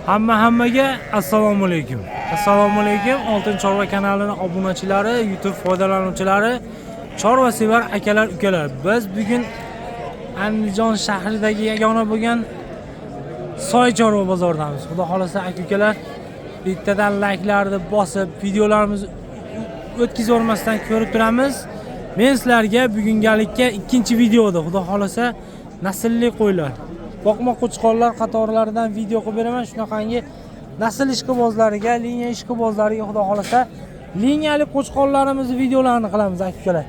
Hammaga assalomu alaykum. Assalomu alaykum. Oltin Chorva kanalining obunachilari, YouTube foydalanuvchilari, chorvasevar akalar, ukalar. Biz bugun Andijon shahridagi yagona bo'lgan Soy chorva bozoridamiz. Xudo xolasa aka-ukalar, bittadan layklarni bosib, videolarimizni o'tkazib o'rmasdan ko'rib turamiz. Men sizlarga bugungalikka ikkinchi videoda xudo xolasa naslli qo'ylar, boqma qo'chqorlar qatorlaridan video qilib beraman. Shunaqangi nasl ishqibozlariga, liniya ishqibozlariga xudo xolasa liniyali qo'chqorlarimizni videolarini qilamiz aka-ukalar.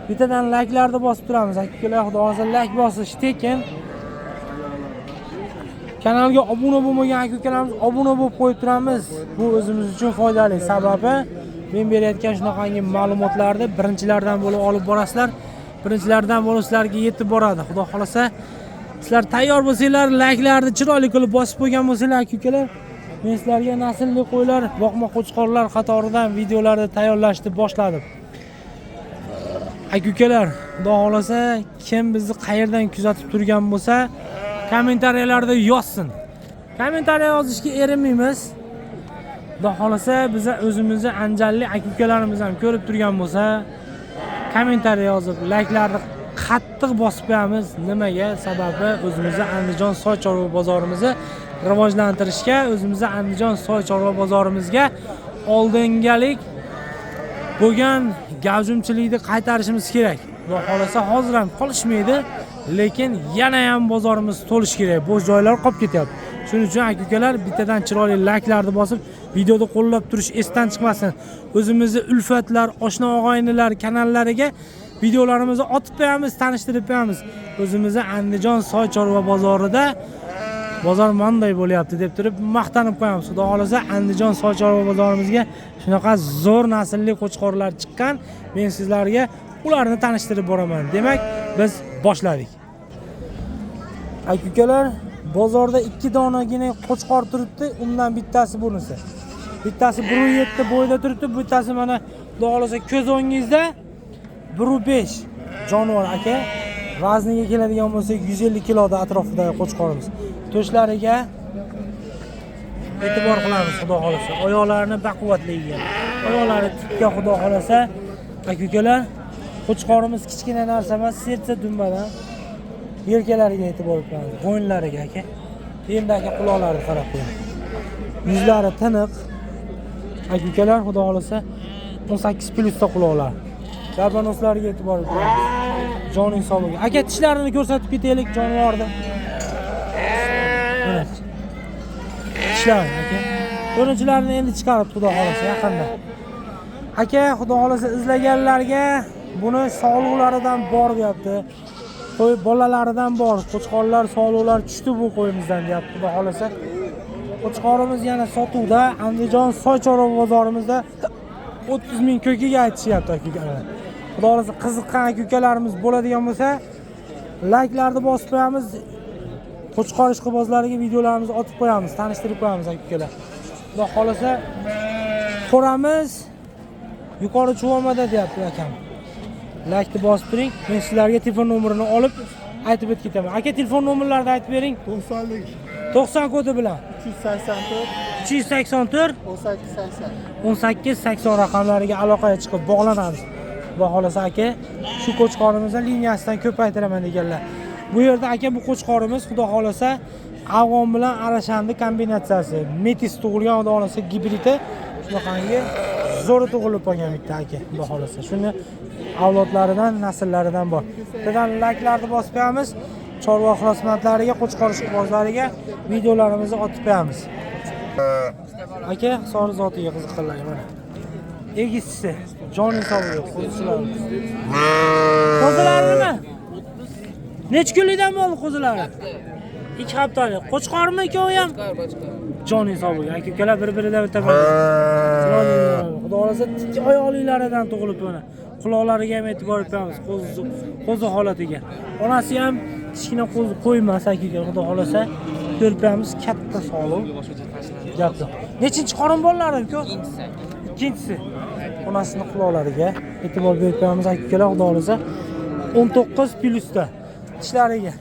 Bittadan layklarni bosib turamiz aka-ukalar. Xudo xolasa layk bosish tekin. Kanalga obuna bo'lmagan aka-ukalarimiz obuna bo'lib qo'yib turamiz. Bu o'zimiz uchun foydali. Sababi men berayotgan shunaqangi ma'lumotlarni birinchilardan bo'lib olib borasizlar. Birinchilardan bo'lib sizlarga yetib boradi. Xudo xolasa sizlar tayyor bo'lsanglar, layklarni chiroyli qilib bosib qo'ygan bo'lsanglar aka-ukalar, men sizlarga naslli qo'ylar, boqma qo'chqorlar qatoridan videolarni tayyorlashni boshladim. Aka-ukalar, xudo xolasa kim bizni qayerdan kuzatib turgan bo'lsa, kommentariyalarda yozsin. Kommentariya yozishga erinmaymiz. Xudo xolasa biz o'zimizni anjalli aka-ukalarimiz ham ko'rib turgan bo'lsa, kommentariya yozib, layklarni qattiq bosib qo'yamiz. Nimaga? Sababi o'zimizni Andijon Soy chorva bozorimizni rivojlantirishga, o'zimizni Andijon Soy chorva bozorimizga oldingalik bo'lgan gavjumchilikni qaytarishimiz kerak. Xudo xolasa hozir ham qolishmaydi, lekin yana ham bozorimiz to'lish kerak. Bo'sh joylar qolib ketyapti. Shuning uchun aka-ukalar bittadan chiroyli layklarni bosib, videoda qo'llab turish esdan chiqmasin. O'zimizni ulfatlar, oshna og'aynilar kanallariga videolarimizni otib qo'yamiz, tanishtirib qo'yamiz. O'zimizni Andijon Soy chorva bozorida bozor manday bo'lyapti deb turib maqtanib qo'yamiz. Xudo xolasa Andijon Soy chorva bozorimizga shunaqa zo'r naslli qo'chqorlar chiqqan. Men sizlarga ularni tanishtirib boraman. Demak, biz boshladik. Aka-ukalar, bozorda 2 donagina qo'chqor turibdi. Undan bittasi bunisi. Bittasi 1.7 bo'yida turibdi, bittasi mana xudo xolasa ko'z o'ngingizda 1.5 jonivor aka. Vazniga keladigan bo'lsak 150 kiloda atrofidagi qo'chqorimiz. To'shlariga e'tibor qilamiz xudo xolasa. Oyoqlarini baquvvatligiga. Oyoqlari tikka xudo xolasa aka-ukalar. Qo'chqorimiz kichkina narsa emas, sertsa dumbadan. Yelkalariga e'tibor qilamiz, bo'ynlariga aka. Endi quloqlariga qarab qo'ying. Yuzlari tiniq. Aka-ukalar, xudo xolasa 18 plyusda quloqlar. Garbanoslariga e'tibor qilamiz. Joning sog'ligiga. Aka, tishlarini ko'rsatib ketaylik jonivorni. Mana. Tishlar aka. Ko'rinchilarini endi chiqarib xudo xolasa yaqinda. Aka, xudo xolasa izlaganlarga buni sog'liqlaridan bor deyapti. Qo'y bolalaridan bor. Qo'chqorlar sog'liqlar tushdi bu qo'yimizdan deyapti. Xudo xolasa. Qo'chqorimiz yana sotuvda Andijon Soy chorva bozorimizda 30 ming ko'kiga aytishyapti aka-ukalar. Xudo xolasa qiziqqan aka-ukalarimiz bo'ladigan bo'lsa, layklarni bosib qo'yamiz. Qo'chqor ishqibozlariga videolarimizni otib qo'yamiz, tanishtirib qo'yamiz aka-ukalar. Xudo xolasa ko'ramiz. Yuqori Chuvomada deyapti akam. Laykni bosib turing. Men sizlarga telefon nomerini olib aytib o'tib ketaman. Aka, telefon nomerlarini aytib bering. 90 kodi bilan 384 1880 raqamlariga aloqaga chiqib bog'lanamiz. Xudo xolasa aka, shu qo'chqorimizni liniyasidan ko'paytiraman deganlar. Bu yerda aka bu qo'chqorimiz xudo xolasa afg'on bilan arashandi kombinatsiyasi. Metis tug'ilgan xudo xolasa gibridi. Shunaqangi zo'r tug'ilib qolgan bitta aka, xudo xolasa. Shuni avlodlaridan, nasllaridan bor. Bittadan layklarni bosib qo'yamiz. Chorva xilosmatlariga, qo'chqor ishqibozlariga videolarimizni otib qo'yamiz. Aka, sori zotiga qiziqqanlar mana. Egizchisi, joning sog'ligiga qo'zichilarimiz. Qo'zilarimi? Necha kunlikdan bo'ldi qo'zilari? 2 haftalik. Qo'chqormi ikkovi ham? Joning sog'ligiga. Aka-ukalar bir-biridan o'taman. Xudo xolasa oyoqliklaridan tug'ilib mana. Quloqlariga ham e'tibor beramiz, qo'zi holatiga. Onasi ham kichkina qo'zi qo'ymas aka-uka, xudo xolasa ko'rib beramiz, katta sog'liq. Gapdi. Nechinchi qorin bolalari uka? Ikkinchisi. Onasining quloqlariga e'tibor berib beramiz aka-ukalar, xudo xolasa 19 plyusda. Tishlariga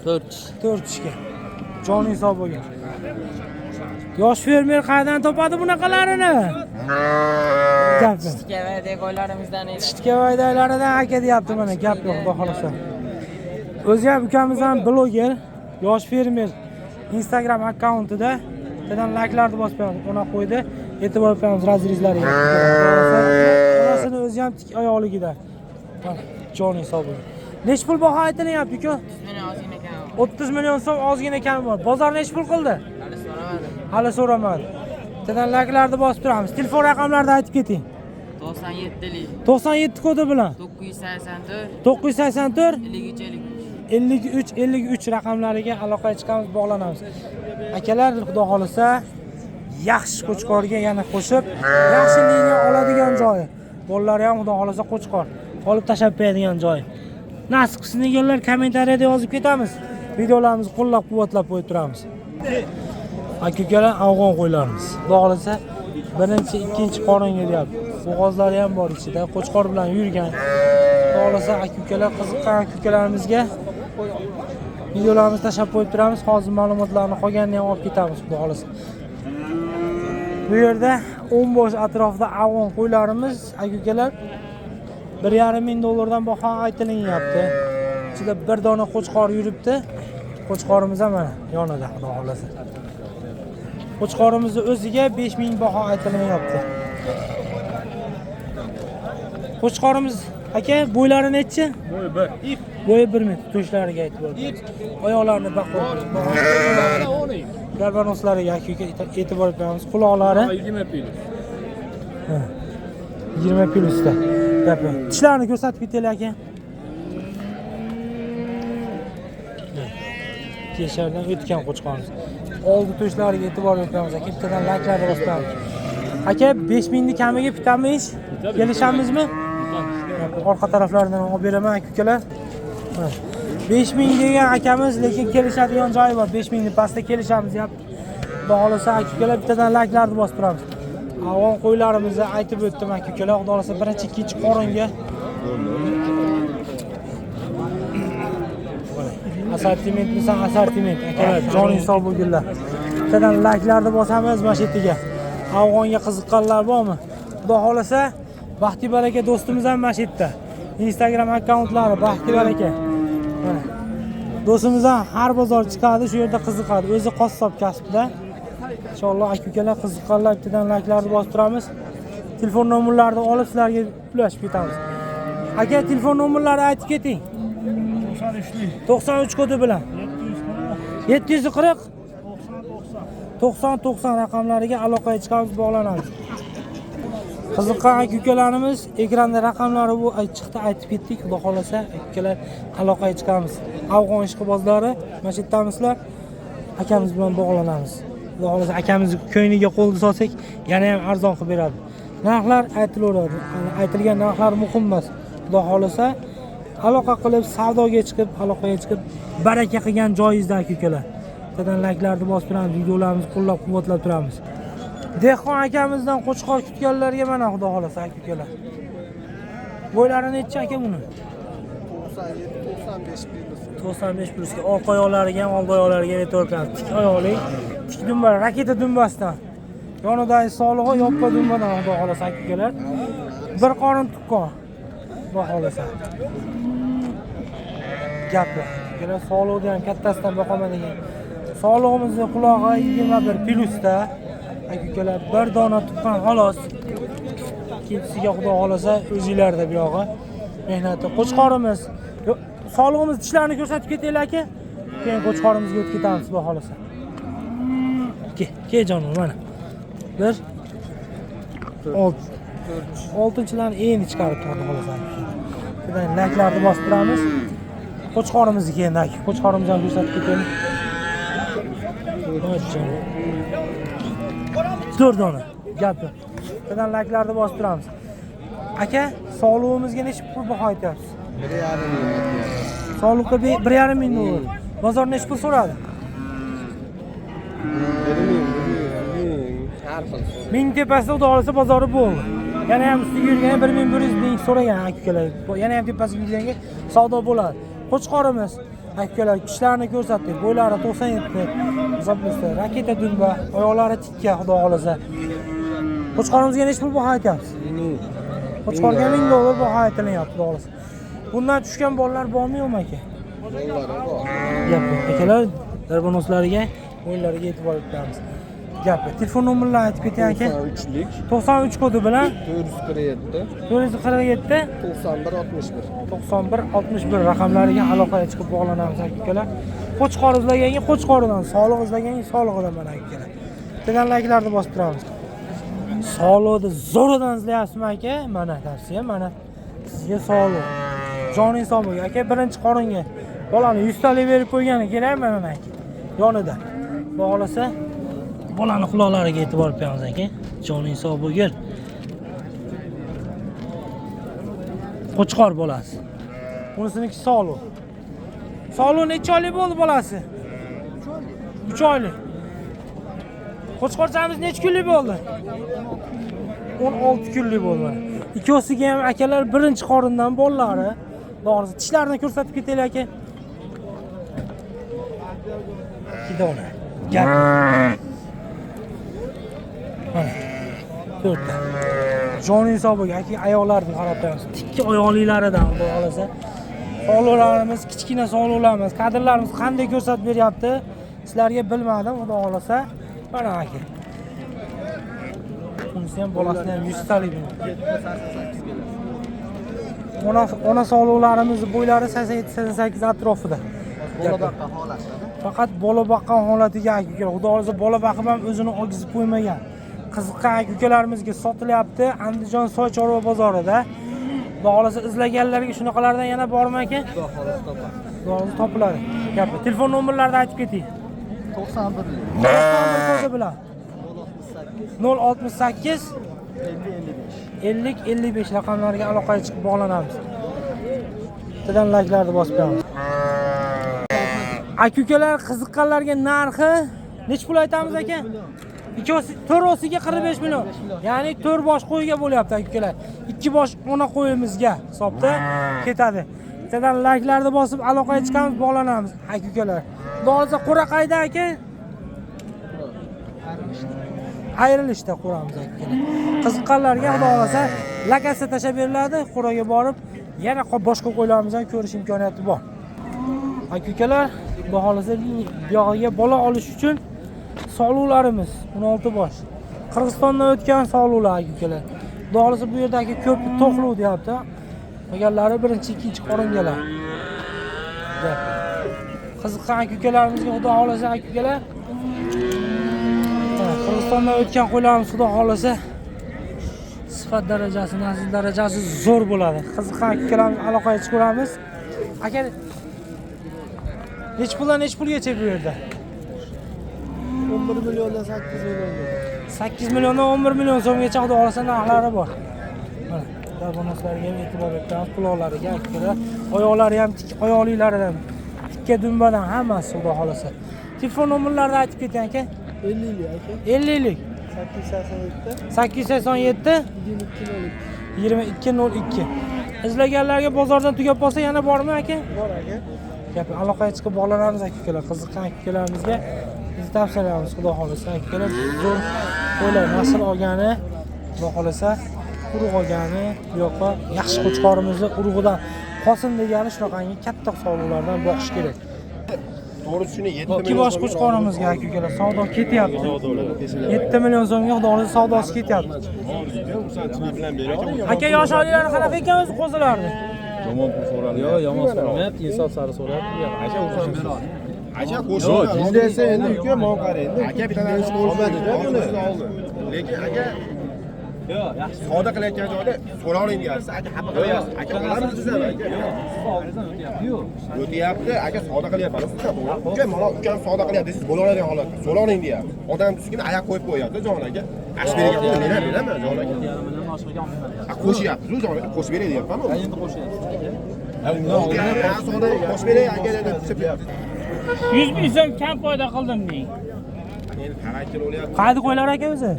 4 tishga. joning sog' bo'lgin. Yosh fermer qayerdan topadi bunaqalarini? Gapni. Tikavayda qo'ylarimizdan edi. Tikavaydalaridan aka deyapti mana, gap yo'q, xudo xolasa. O'zi ham ukamiz ham bloger, yosh fermer Instagram akkauntida dedan like'larni bosib qo'ydi. E'tibor beramiz razrizlariga. Onasini o'zi ham tik oyoqligida. Joning sog' bo'lgin. Nech pul baho aytilyapti-ku? 30 million so'm ozgina kam bor. Bozor nech pul qildi? Hali so'ramadi. Dedan like'larni bosib turamiz. Telefon raqamlarini aytib keting. 97 kodi bilan 984 53 raqamlariga aloqaga chiqamiz, bog'lanamiz. Akalar, xudo xolasa, yaxshi Qo'chqorga yana qo'shib, yaxshi liniya oladigan joyi. Bolalari ham xudo xolasa Qo'chqor olib tashab qo'yadigan joyi. Nasib qilsin deganlar kommentariyada yozib ketamiz. Videolarimizni qo'llab-quvvatlab qo'yib turamiz. Aka-ukalar, afg'on qo'ylarimiz. Xudo xolasa, birinchi, ikkinchi qoringa deyapti. Bo'g'ozlari ham bor ichida, Qo'chqor bilan yurgan. Xudo xolasa, aka-ukalar, qiziqqan aka-ukalarimizga videolarimizni tashab qo'yib turamiz. Hozir ma'lumotlarni qolganini ham olib ketamiz, xudo xolasa. Bu yerda 10 bosh atrofida afg'on qo'ylarimiz, aka-ukalar, 1,5 ming dollardan baho aytilyapti. Ichida bir dona Qo'chqor yuribdi. Qo'chqorimiz ham mana yonida, xudo xolasa. Qo'chqorimizni o'ziga 5 ming baho aytilyapti. Qo'chqorimiz aka bo'ylari nechi? Bo'yi 1. Bo'yi 1 metr. To'shlariga aytib o'tdik. Oyoqlarini baqib, garbanoslariga aka e'tibor beramiz. Quloqlari 20 plus. 20 plusda. Gapi. Tishlarini ko'rsatib ketaylik aka. Keshardan o'tgan Qo'chqorimiz. Oldi to'shlariga e'tibor beramiz aka. Bittadan like'larni bosamiz. Aka 5000 ni kamiga bitamiz. Kelishamizmi? Orqa taraflaridan olib beraman aka-ukalar. 5000 degan akamiz, lekin kelishadigan joyi bor. 5000 ni pastda kelishamiz deyapti. Xudo xolasa aka-ukalar bittadan like'larni bosib turamiz. Afg'on qo'ylarimizni aytib o'tdim aka-ukalar. Xudo xolasa birinchi, ikkinchi qoringa assortiment bilan assortiment akalar, joning sog' bo'lganlar. Bittadan like'larni bosamiz mana shu yerga. Afg'onga qiziqqanlar bormi? Xudo xolasa, Baxti baraka do'stimiz ham mana shu yerda. Instagram akkauntlari Baxti baraka. Mana. Do'stimiz ham har bozor chiqadi, shu yerda qiziqadi. O'zi qassob kasbida. Inshaalloh aka-ukalar qiziqqanlar bittadan like'larni bosib turamiz. Telefon nomerlarini olib sizlarga ulashib ketamiz. Aka, telefon nomerlarini aytib keting. 93 kodi bilan 740 90 raqamlariga aloqaga chiqamiz, bog'lanamiz. Qiziqqan aka-ukalarimiz ekranda raqamlari bu chiqdi, aytib ketdik. Xudo xolasa aka-ukalar aloqaga chiqamiz. Afg'on ishqibozlari mana shu yerdamizlar. Akamiz bilan bog'lanamiz. Xudo xolasa akamizni ko'yniga qo'lni solsak, yana ham arzon qilib beradi. Narxlar aytilaveradi. Aytilgan narxlar muhim emas. Xudo xolasa aloqa qilib, savdoga chiqib, aloqaga chiqib, baraka qilgan joyingizda aka-ukalar. Bittadan like'larni bosib turamiz, videolarimizni qo'llab-quvvatlab turamiz. Dehqon akamizdan Qo'chqor kutganlarga mana xudo xolasa aka-ukalar. Bo'ylari necha aka buni? 95 plusga. Orqa oyoqlariga ham, old oyoqlariga e'tibor beramiz. Tik oyoqli, tik dumba, raketa dumbasidan. Yonidagi sog'lig'i yoppa dumbadan xudo xolasa aka-ukalar. Bir qorin tuqqan. Xudo xolasa. Gaplar. Aka sog'lig'i ham kattasidan boqolmagan. Sog'lig'imizni qulog'i 21 plusda. Aka-ukalar bir dona tuqqan xolos. Ikkinchisiga xudo xolasa o'zinglarda bu yog'i. Mehnati Qo'chqorimiz. Sog'lig'imiz tishlarini ko'rsatib ketaylik aka. Keyin Qo'chqorimizga o'tib ketamiz xudo xolasa. Ke jonim mana. 1 oltinchilarni endi chiqarib turadi xolasa. Keyin like'larni bosib turamiz. Qo'chqorimizni keyin aka. Qo'chqorimizni ham ko'rsatib ketaylik. 4 dona gapi. Keyin like'larni bosib turamiz. Aka, sog'lig'imizga necha pul baho aytyapsiz? 1,5 ming. Sog'liqqa 1,5 ming dollar. Bozor necha pul so'radi? 1000 tepasida xudo xolasa bozori bo'ldi. Yana ham ustiga yurgani 1100 ming so'ragan aka-ukalar. Yana ham tepasiga yurganga savdo bo'ladi. Qo'chqorimiz Akalar kuchlarini ko'rsatdik. Bo'ylari 97, hisoblaysiz. Raketa dumba, oyoqlari tikka, xudo xolasa. Qo'chqorimizga nech pul baho aytyapsiz? Qo'chqorga 1000 dollar baho aytilyapti, xudo xolasa. Bundan tushgan bolalar bormi yo'qmi aka? Gap yo'q. Akalar, darbonoslariga, o'yinlariga e'tibor beramiz. Gap. Telefon nomerlarini aytib keting aka. 93lik 93 kodi bilan 447 447 91 61 91 61 raqamlariga aloqaga chiqib bog'lanamiz akalar. Qo'chqor izlaganga qo'chqoridan, sog'liq izlaganga sog'lig'idan mana akalar. Bittadan layklarni bosib turamiz. Sog'liqni zo'ridan izlayapsizmi aka? Mana tavsiya, mana sizga sog'liq. Joning sog' bo'ling aka. Birinchi qoringa bolani 100 talik berib qo'ygani kerak mana aka. Yonida. Xudo xolasa bolani quloqlariga e'tibor beramiz aka. Joning sog' bo'lgin. Qo'chqor bolasi. Unisiniki sog'liq. Sog'liq necha oylik bo'ldi bolasi? 3 oylik. Qo'chqorchamiz necha kunlik bo'ldi? 16 kunlik bo'ldi. Ikkosiga ham akalar birinchi qorindan bolalari. To'g'risi tishlarini ko'rsatib ketaylik aka. Kidona. Gap. Mana. To'rtta. Joning sog' bo'lgan aka, ayoqlarni qarab turamiz. Tikka oyoqliklaridan xudo xolasa. Sog'liqlarimiz, kichkina sog'liqlarimiz, kadrlarimiz qanday ko'rsatib beryapti? Sizlarga bilmadim, xudo xolasa. Mana aka. Bunisi ham bolasini ham 100 talik. Ona sog'liqlarimiz bo'ylari 87-88 atrofida. bola baqqan holatda. Faqat bola baqqan holatiga aka. Xudo xolasa bola baqib ham o'zini ogizib qo'ymagan. Qiziqqan aka-ukalarimizga sotilyapti Andijon Soy chorva bozorida. Xudo xolasa izlaganlarga shunaqalardan yana bormi aka? Xudo xolasa topar. Xudo xolasa topiladi. Gap. Telefon nomerlarini aytib keting. 91 kodi bilan 068 50 55 raqamlariga aloqaga chiqib bog'lanamiz. Bittadan layklarni bosib qo'yamiz. Aka-ukalar qiziqqanlarga narxi nech pul aytamiz aka? Ikkosi to'rosiga 45 million. Ya'ni 4 bosh qo'yga bo'lyapti aka-ukalar. 2 bosh ona qo'yimizga hisobda ketadi. Bittadan layklarni bosib aloqaga chiqamiz, bog'lanamiz aka-ukalar. Xudo qura qayda aka? Ayrilishda quramiz aka. Qiziqqanlarga xudo xolasa lokasiya tashab beriladi, quraga borib yana boshqa qo'ylarimizni ham ko'rish imkoniyati bor. Aka-ukalar, xudo xolasa buyog'iga bola olish uchun sog'liqlarimiz 16 bosh. Qirg'izistondan o'tgan sog'liqlar aka-ukalar. Xudo xolasa bu yerdagi ko'p to'qluv deyapti. Qolganlari birinchi, ikkinchi qoringalar. Qiziqqan aka-ukalarimizga xudo xolasa aka-ukalar Qirg'izistondan o'tgan qo'ylarimiz xudo xolasa sifat darajasi, nasl darajasi zo'r bo'ladi. Qiziqqan aka-ukalarimiz aloqaga chiqamiz. Aka nech puldan nech pulgacha bu yerda? 11 milliondan 8 million. 8 milliondan 11 million so'mgacha xudo xolasa narxlari bor. Mana darbonoslarga ham e'tibor beramiz, quloqlariga aka-ukalar, oyoqlari ham tik, oyoqliklaridan tikka dumbadan hammasi xudo xolasa. Telefon nomerlarini aytib keting aka. 50lik aka. 50lik 887 2202. Izlaganlarga bozordan tugab qolsa yana bormi aka? Bor aka. Gap aloqaga chiqib bog'lanamiz aka-ukalar. Qiziqqan aka-ukalarimizga biz tavsiyalaymiz xudo xolasa aka-ukalar. Zo'r qo'ylar nasl olgani, xudo xolasa urug' olgani, bu yoqqa yaxshi qo'chqorimizni urug'idan qosin degani shunaqangi katta sog'liqlardan boqish kerak. To'g'ri shuni 7 Ikki bosh qo'chqorimizga aka-ukalar savdo ketyapti. 7 million so'mga xudo xolasa savdosi ketyapti. Aka yosh oilalar qanaqa ekan o'zi qo'zilarni? Yomon pul so'radi. Yo'q, yomon so'ramayapti. Insof sari so'rayapti. Aka o'xshaydi. Aka qo'shib. Jildesa endi uka mon qaraydi. Aka bitta narsa olmadi-da buni. Lekin aka yo'q, yaxshi. Savdo qilayotgan joyda so'ra oling deyapsiz. Aka xafa qilyapsiz. Aka olarmiz sizlar aka. Yo'q. O'tyapti, aka savdo qilyapmiz. Uka mana ukam savdo qilyapti, siz bo'la oladigan holatda. So'ra oling deyapti. Odam tushgina oyoq qo'yib qo'yapti jon aka. Ashberiga beraman jon aka. Qo'shyapti, jon aka, qo'shib beray deyapman-ku. Endi qo'shyapti. Savdo qo'shib beray aka deb 100 ming so'm kam foyda qildim men. Meni xarakter o'lyapti. Qaydi qo'ylar aka o'zi?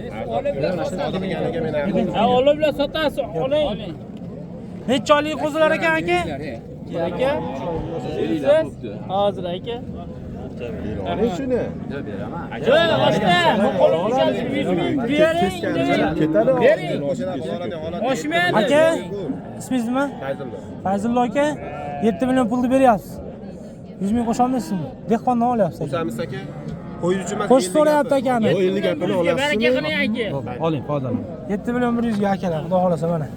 Savdo qilganiga men Ha, olib bilan sotasiz, oling. Necha oylik qo'zilar ekan aka? aka. Siz hozir aka. Ana shuni. Yo'q, boshqa. Bu qo'limga 100 ming bering. Ketadi. Bering. Oshmayadi. Aka, ismingiz nima? Fayzullo aka, 7 million pulni beryapsiz. 100 ming qo'sha olmaysizmi? Dehqondan olyapsiz. Qo'shamiz aka. Qo'yish uchun emas. Qo'shib so'rayapti akani. 50 gapini Baraka olasizmi? qiling aka. Oling, foydalaning. 7 million 100 ga akalar, xudo xolasa mana.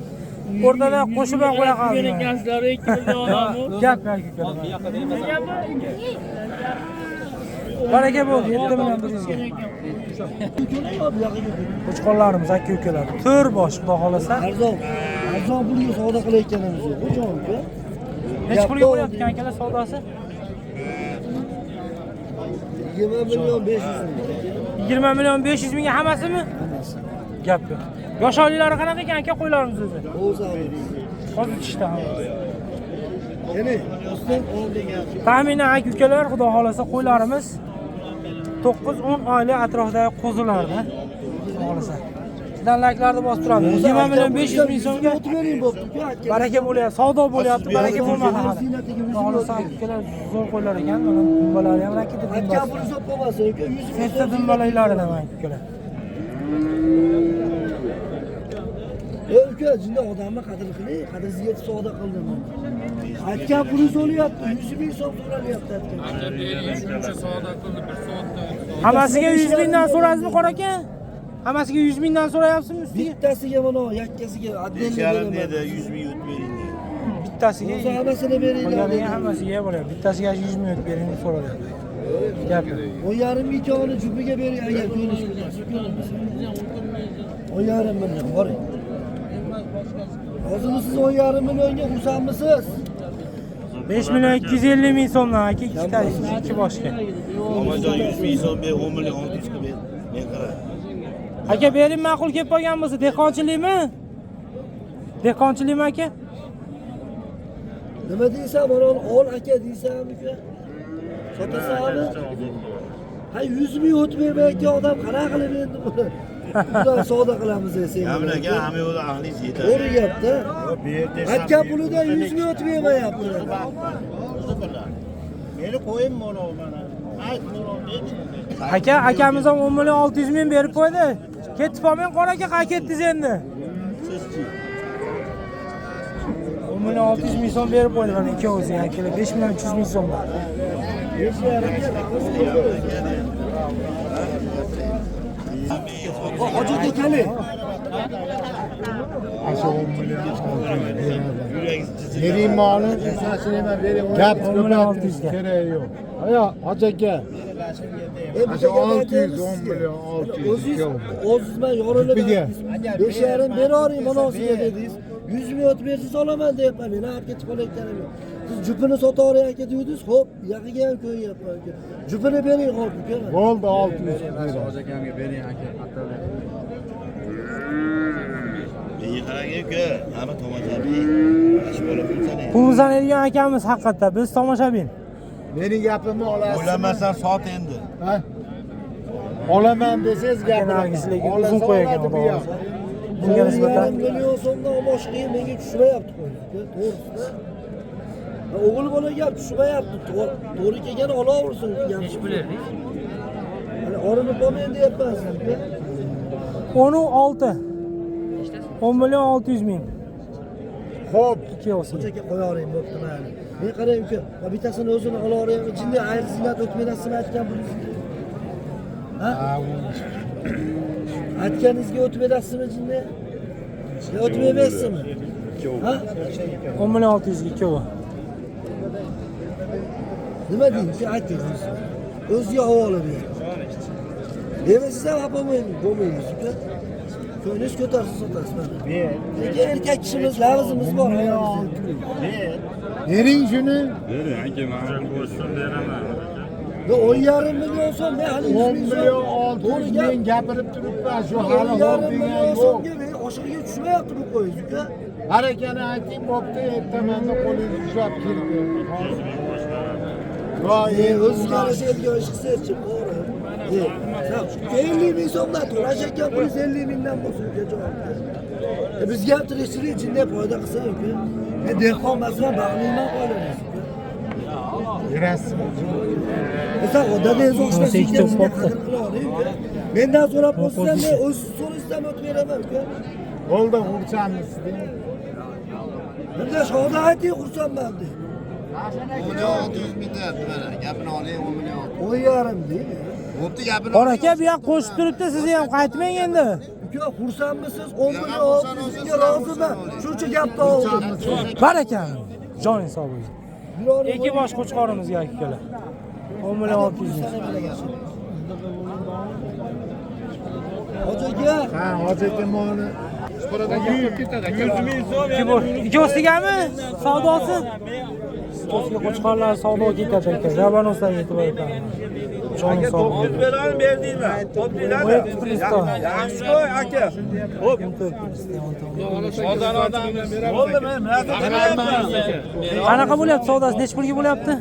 O'rtada qo'shib ham qo'ya qoldim. Berekansizlar 2 million odamni. Gap aka. Baraka bo'ldi, 7 million 100 ga. Qo'chqonlarimiz aka ukalar. To'r bosh, xudo xolasa. Arzon pulga savdo qilayotganimiz yo'q. Qachon uka? Nech pulga bo'lyapti akalar savdosi? 20 million 500 ming. 20 million 500 mingga hammasimi? Gap yo'q. Yosh oliylari qanaqa ekan aka qo'ylarimiz o'zi? O'zamiz. Hozir ishda hammasi. Ya'ni o'stan oldiga. Taxminan aka ukalar, xudo xolasa qo'ylarimiz 9-10 oylik atrofidagi qo'zilarda. Xudo xolasa. Sizdan layklarni bosib turamiz. 20 million 500 ming so'mga O'tmering bo'pti aka. baraka bo'lyapti, savdo bo'lyapti, baraka bo'lmadi hali. Xudo xolasa aka ukalar zo'r qo'ylar ekan, mana dumbalari ham raketa Aka dumbasi. pul hisob qilmasin aka. 100 ming. Katta dumbalaylaridan aka ukalar. Uka, jinda odamni qadr qiling, qadrsiz yetib savdo qildim. Aytgan pul so'rayapti, 100 ming so'm so'rayapti aytgan. Hammasiga 100 mingdan so'raysizmi qora aka? Hammasiga 100 mingdan so'rayapsizmi ustiga? Bittasiga mana yakkasiga addenni beraman. 100 ming yut bering. Bittasiga O'zi hammasini beringlar. qolganiga hammasiga bo'lyapti. Bittasiga 100 ming bering deb so'ralyapti. Gap yo'q. 10,5 mikoni jupiga bering agar ko'nish bo'lsa. 10,5 million boring. Hozir siz 10,5 millionga xursandmisiz? 5 million 250 ming so'mdan aka ikkita ikki boshga. Omajon 100 ming so'm ber, 10 million 600 ga ber. Men qara. Aka bering ma'qul kelib qolgan bo'lsa, dehqonchilikmi? Dehqonchilikmi aka? Nima deysan, mana ol aka deysanmi uka? Sotasanmi? Ha 100 ming o'tmayotgan odam qanaqa qilib endi buni? Bular savdo qilamiz sen. Amir aka, hamma yo'lda aqlingiz yetadi. To'g'ri gapda. Aytgan pulidan 100 ming o'tmayapti. Meni qo'ying mana mana. Ayt Aka, akamiz ham 10 million 600 ming berib qo'ydi. Ketib qolmang qora aka, qayerga ketdingiz endi? 10 million 600 ming so'm berib qo'ydi mana ikkovisiga akalar, 5 million 300 ming so'mdan. Hojat akali. Bering moli, gap ko'paytirishga kerak yo'q. Ayo, hojaga. Aşağı 600, 10 milyon, 600. O'zizman yorilib 5,5 beraring monosiga dedingiz. 100 ming o'tib bersiz olaman deyapman. Men olib ketib qolayotganim yo'q. Siz jupini sotavering aka dedingiz, xo'p, yaqiga ham ko'yyapman aka. Jupini bering hop uka. Bo'ldi 600. Hojakamga bering aka, xatarlar. Menga qarang aka, hamma tomoshabin. Ish bo'lib tursa-ne. Pul uzanadigan akamiz haqiqatda, biz tomoshabin. Mening gapimni olasiz. O'ylamasdan sot endi. Ha? Olaman desangiz Nargis lekin gapini. uzun qo'yagan xudo xolasa. Bunga nisbatan 1,5 million so'mdan boshqa menga tushmayapti qo'ydi. To'g'risida. O'g'il bola gap tushmayapti. To'g'ri kelgani olaversin gap. Nech pul berdingiz? Mana orinib qolmaydi deyapman sizga. 16. 10 million 600 ming. Xo'p, Ikkovsi. Ko'chaga qo'yavering bo'pti mayli. Men qarang uka, bittasini o'zini olaveraymi? Jinday ayirsinat o'tmaylasizmi aytgan bunisini? Ha? Aytganingizga o'tmaylasizmi jinday? Yo o'tmaymaysizmi? Ha? 10 million 600 ga ikkovi. Nima deysiz? Aytingiz. O'ziga havola bering. Demasiz ham bo'lmaysiz uka. Ko'nish ko'tarsa sotasiz mana. Lekin erkak kishimiz lavzimiz bor. bering shuni. Yo 10,5 million so'm men hali 10 milyon 600 ming gapirib turibman, shu hali hol 10,5 degan million yo'q. so'mga men oshig'iga tushmayapti bu qo'yiz uka. Harakani ayting, bo'pti, ertamanda qo'lingiz ushlab kirdi. Voy, O'ziz qarashadigan ish qilsangiz-chi, to'g'ri. 50 ming so'mdan to'lashayotgan pulingiz 50 mingdan bo'lsa uka javob. Bizga ham tirikchilik jinday foyda qilsa uka. Dehqon masalan bag'layman qolamiz. Berasizmi? Mesela odadangiz o'xshash Ikki to'p qopdi. Mendan so'rab qo'ysa men o'z so'rashdan o'tib beraman uka. Bo'ldi, xursandmiz deng. Bunda shoda ayting xursandman deb. 600 ming deyapti mana. Gapini oling 10 million. 10,5 deydi. Bo'pti gapini. Qora aka bu yoq qo'shib turibdi, sizni ham qaytmang endi. Uka xursandmisiz? 10 million 600 mingga roziman. Shuncha gapni oldim. Barakam. Joning sog' bo'ling. Ikki bosh qo'chqorimizga akalar. 10 million 600 ming. Hojaga Ha, hozir tomoni. Ikki ostigami? Savdosi? To'sga qo'chqorlar savdo ketadi aka. Zabanoslar yetib oladi. Joning sog' bo'ling. Qanaqa bo'lyapti savdosi? Nech pulga bo'lyapti?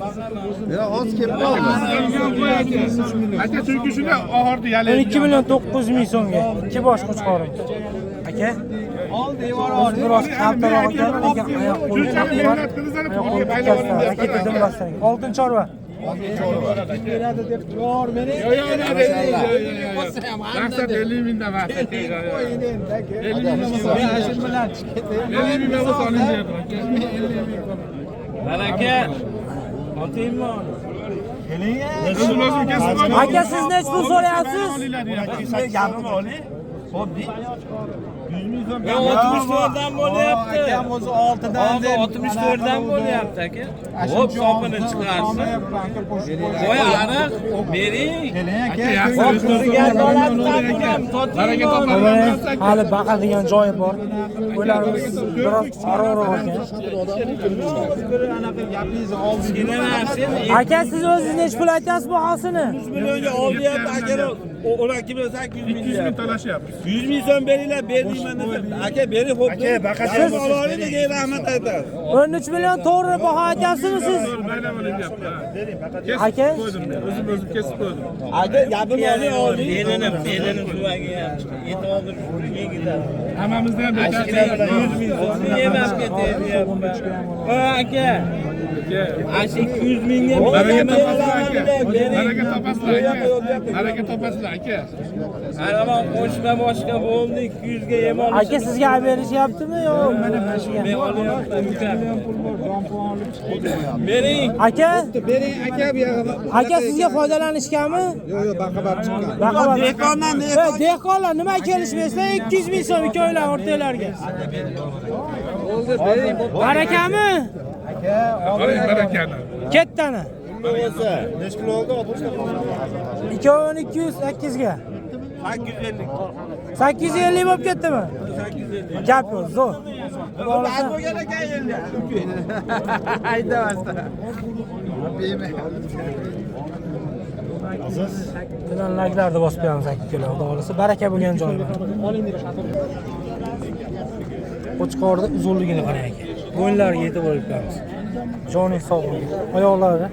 Aka, chunki shunda oxirda yali. 12 million 900 ming so'mga. Ikki bosh qo'chqorim. Aka. O'zi biroz kaltaroq ekan, lekin oyoq qo'li mehnat qilsani pulga baylanadi. raketa dimbasdan. Oltin chorva. Maqsad 50 mingdan maqsad. 50 mingdan olinadi. Baraka. Otaymi? Aka siz nech pul so'rayapsiz? Gapim oling. Xo'p, 64 dan bo'lyapti. Akam o'zi 6 dan deb 64 dan bo'lyapti aka. Hop, sopini chiqarsin. Voy aniq, bering. Hop, turgan dolatdan Baraka topaman. Hali baqadigan joyi bor. O'ylarimiz biroz qarorroq ekan. Aka siz o'zingiz nech pul aytasiz bahosini? 100 millionga olyapti aka. Ular kim bilan 800 ming. 200 ming to'lashyapmiz. 100 ming so'm beringlar, bermayman desam. Aka, bering xo'p. Aka, baqasiz oling degan rahmat aytasiz. 13 million to'g'ri baho aytyapsizmi siz? Bayram bo'lyapti. Aka O'zim kesib qo'ydim. Aka, gapim oling. Elini suvaga yetib oldim. Hammamizda ham 100 ming so'mni yemab ketyapman. Aka. Ashi 200 mingga Baraka topasizlar aka. Baraka topasizlar aka. Baraka topasizlar aka. Ana qo'shma boshqa bo'ldi 200 ga yem olib. aka sizga berishyaptimi yo mana mashiga? Men olyapman uka. Bering. Aka Bering aka bu yoqqa. aka sizga foydalanishgami? Yo'q, baqabat chiqqan. Baqabat. Dehqondan Dehqonlar nima kelishmaysizlar 200 ming so'm ikkovlar o'rtalarga. Barakami? Oling barakani. Ketdani. Bo'lsa, Nech pul oldi? 2 208 ga. 850. 850 bo'lib ketdimi? 850. Gap yo'q, zo'r. Bo'lgan ekan endi. Aytamasdan. Bilan laglarni bosib qo'yamiz aka ukalar. Xudo xolasa baraka bo'lgan joy. Qo'chqorni uzunligini qarang aka. Bo'ynlariga yetib olib qo'yamiz. Joning sog' bo'ling. Oyoqlari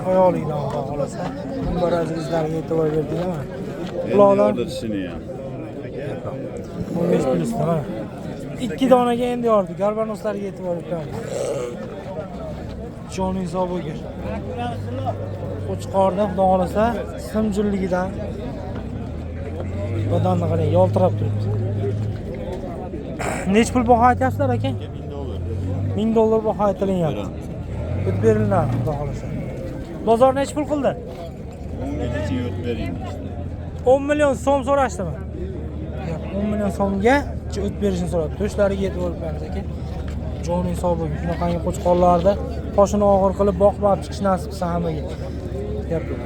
oyoqligidan xudo xolasa. Barazingizlarga yetib olib berdingmi? Quloqlar 15 plusda mana. 2 donaga endi yordi. Garbanoslarga yetib olib qo'yamiz. Joning sog' bo'lgin. Qo'chqorda xudo xolasa simjilligidan badanni qarang, yoltirab turibdi. Nech pul baho aytyapsizlar aka? $1000 baho aytilyapti. O'tib beringlar xudo xolasa. Bozor nech pul qildi? 10 million so'm so'rashdimi? Yo'q, 10 million so'mga o'tib berishni so'rabdi. To'shlariga yetib olibmiz aka. Joning sog' bo'lgin. Shunaqangi qo'chqorlarda qoshini og'ir qilib boqib chiqish nasib qilsa hammaga. Gap yo'q.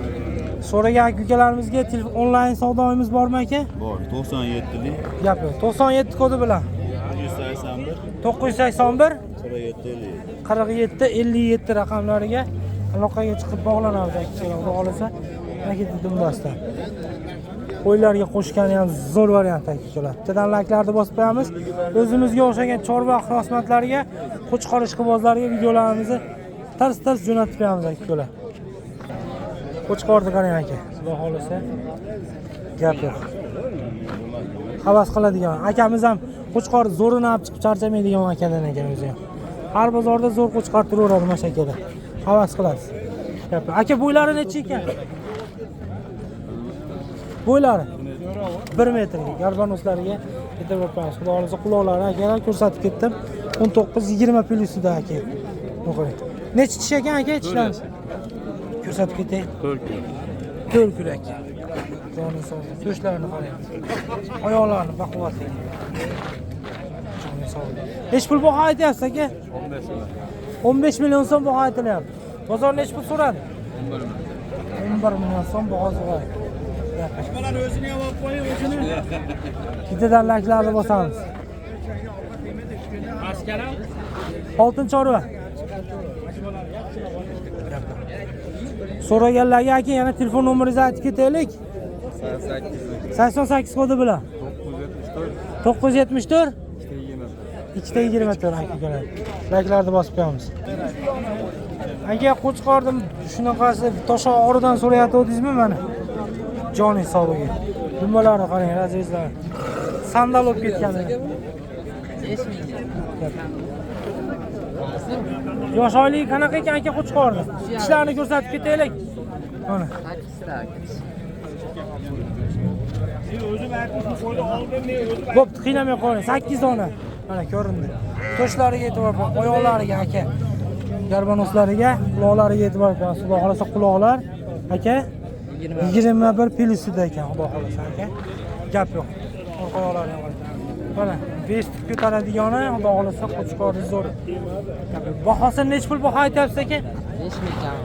So'ragan aka-ukalarimizga onlayn savdoyimiz bormi aka? Bor, 97lik. Gap yo'q. 97 kodi bilan 981 47 57 raqamlariga aloqaga chiqib bog'lanamiz aka-ukalar. Xudo xolasa raketa dimbasdan. Qo'ylarga qo'shgani ham zo'r variant aka-ukalar. Bittadan layklarni bosib qo'yamiz. O'zimizga o'xshagan chorva xizmatlariga, qo'chqor ishqibozlariga videolarimizni tars jo'natib qo'yamiz aka-ukalar. Qo'chqorni qarang aka. Xudo xolasa gap yo'q. Havas qiladigan akamiz ham qo'chqor zo'rini olib chiqib charchamaydigan akadan ekan o'zi ham. har bozorda zo'r qo'chqar turaveradi mana shu akalar. Havas qilasiz. Aka bo'ylari necha ekan? Bo'ylari 1 metrga, garbanoslarga yetib o'tamiz. Xudo xolasa quloqlari akalar ko'rsatib ketdim. 19-20 plyusida aka. O'qing. Necha tish ekan aka tishlarni? Ko'rsatib ketay. 4 kilo aka. Joni sog'. To'shlarni qarang. Oyoqlarni baquvvatli. Joni sog'. Nech pul baho aytyapsiz aka? 15 million so'm baho aytilyapti. Bozor nech pul so'radi? 11 million so'm baho so'radi. Mana o'zini ham olib qo'ying, o'zini. Ketidan laklarni bosamiz. Askaram. Oltin chorva. So'raganlarga aka yana telefon nomeringizni aytib ketaylik. 88 kodi bilan. 974 224 akalar. Layklarni bosib qo'yamiz. Aka qo'chqordim shunaqasi tosh og'ridan so'rayotdingizmi mana? Joning sog'ligi. Dumalari qarang, azizlar. Sandal olib ketgan. 5 ming. Yosh oyligi qanaqa ekan aka qo'chqorni? Ishlarni ko'rsatib ketaylik. Mana. 8 ta. Bo'pti, qiynamay qo'ying. 8 dona. Mana ko'rindi. Toshlariga e'tibor bering, oyoqlariga aka. Garbanoslarga, quloqlariga e'tibor bering. Xudo xolasa quloqlar aka 21 plyusida ekan, xudo xolasa aka. Gap yo'q. Oyoqlari ham. Mana 5 tip ko'taradigani, xudo xolasa qo'chqori zo'r. Bahosi nech pul baho aytyapsiz aka? 5 ming kam.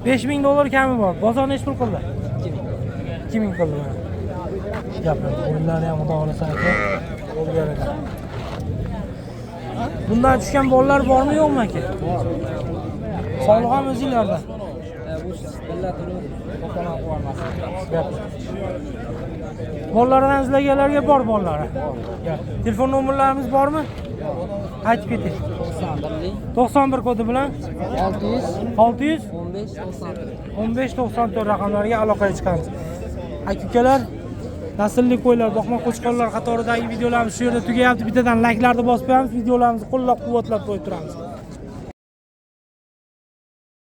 5000 dollar kami bor. Bozor nech pul qildi? 2000 qildi. Gap yo'q. Bunlar ham xudo xolasa aka. Bo'lgan ekan. Bundan tushgan bolalar bormi yo'qmi aka? Bor. Sog'liq ham o'zinglarda. Bu billa turib to'polon qo'yolmasin. Bolalardan izlaganlarga bor bolalari. Telefon nomerlarimiz bormi? Aytib keting. 91 kodi bilan 600 600 15 94. 1594 raqamlariga aloqaga chiqamiz. Aka-ukalar, naslli qo'ylar, boqma qo'chqorlar qatoridagi videolarimiz shu yerda tugayapti. Bittadan layklarni bosib qo'yamiz, videolarimizni qo'llab-quvvatlab qo'yib turamiz.